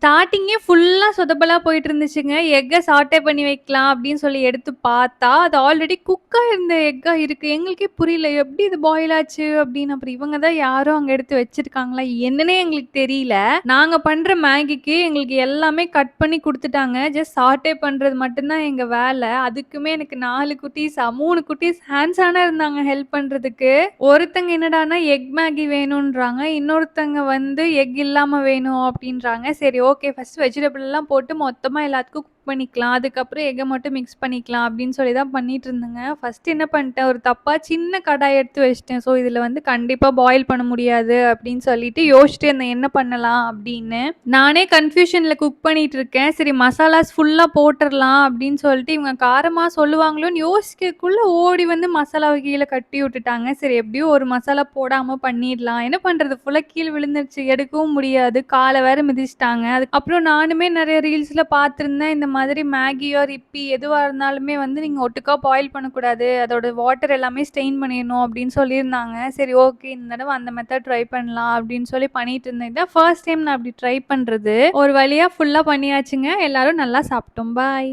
ஸ்டார்ட்டிங்கே ஃபுல்லா சொதப்பலா போயிட்டு இருந்துச்சுங்க. எக்க சாட்டே பண்ணி வைக்கலாம் அப்படின்னு சொல்லி எடுத்து பார்த்தா, அது ஆல்ரெடி குக்கா இருந்த எக்கா இருக்கு. எங்களுக்கே புரியல. எப்படி இது பாயில் ஆச்சு அப்படின்னு. அப்புறம் இவங்க தான் யாரோ அங்க எடுத்து வச்சிருக்காங்களா? என்னன்னே எங்களுக்கு தெரியல. நாங்க பண்ற மேகிக்கு எங்களுக்கு எல்லாமே கட் பண்ணி குடுத்துட்டாங்க. ஜஸ்ட் சாட்டே பண்றது மட்டும் தான் எங்க வேல. அதுக்குமே எனக்கு 4 குட்டீஸா 3 குட்டீஸ் ஹேண்ட்ஸ் ஆனா இருந்தாங்க ஹெல்ப் பண்றதுக்கு. ஒருத்தங்க என்னடான்னா எக் மேகி வேணுன்றாங்க. இன்னொருத்தங்க வந்து எக் இல்லாம வேணும் அப்படின்றாங்க. சரி ஓகே ஃபர்ஸ்ட் வெஜிடபிள் எல்லாம் போட்டு மொத்தமா எல்லாத்துக்கும் குக் பண்ணிக்கலாம். அதுக்கப்புறம் எக்க மட்டும் மிக்ஸ் பண்ணிக்கலாம் அப்படின்னு சொல்லி தான் பண்ணிட்டு இருந்தேங்க. ஃபர்ஸ்ட் என்ன பண்ணிட்டேன், ஒரு தப்பா சின்ன கடாய் எடுத்து வச்சுட்டேன். ஸோ இதுல வந்து கண்டிப்பா பாயில் பண்ண முடியாது அப்படின்னு சொல்லிட்டு யோசிச்சுட்டே இருந்தேன் என்ன பண்ணலாம் அப்படின்னு. நானே கன்ஃபியூஷன்ல குக் பண்ணிட்டு இருக்கேன். சரி மசாலாஸ் ஃபுல்லா போட்டுறலாம் அப்படின்னு சொல்லிட்டு இவங்க காரமா சொல்லுவாங்களோன்னு யோசிக்கக்குள்ள ஓடி வந்து மசாலாவை கீழே கட்டி விட்டுட்டாங்க. சரி எப்படியோ ஒரு மசாலா போடாம பண்ணிடலாம். என்ன பண்றது ஃபுல்லா கீழே விழுந்துருச்சு. எடுக்கவும் முடியாது. காலை வேற மிதிச்சிட்டாங்க. அதுக்கப்புறம் நானுமே நிறைய ரீல்ஸ்ல பார்த்திருந்தேன். இந்த மாதிரி மேகியோ ரிப்பி எதுவா இருந்தாலுமே வந்து நீங்க ஒட்டுக்கா பாயில் பண்ணக்கூடாது. அதோட வாட்டர் எல்லாமே ஸ்டெயின் பண்ணிடணும் அப்படின்னு சொல்லியிருந்தாங்க. சரி ஓகே இந்த தடவை அந்த மெத்தட் ட்ரை பண்ணலாம் அப்படின்னு சொல்லி பண்ணிட்டு இருந்தேன். இதான் ஃபர்ஸ்ட் டைம் நான் அப்படி ட்ரை பண்றது. ஒரு வழியா ஃபுல்லா பண்ணியாச்சுங்க. எல்லாரும் நல்லா சாப்பிட்டோம். பாய்.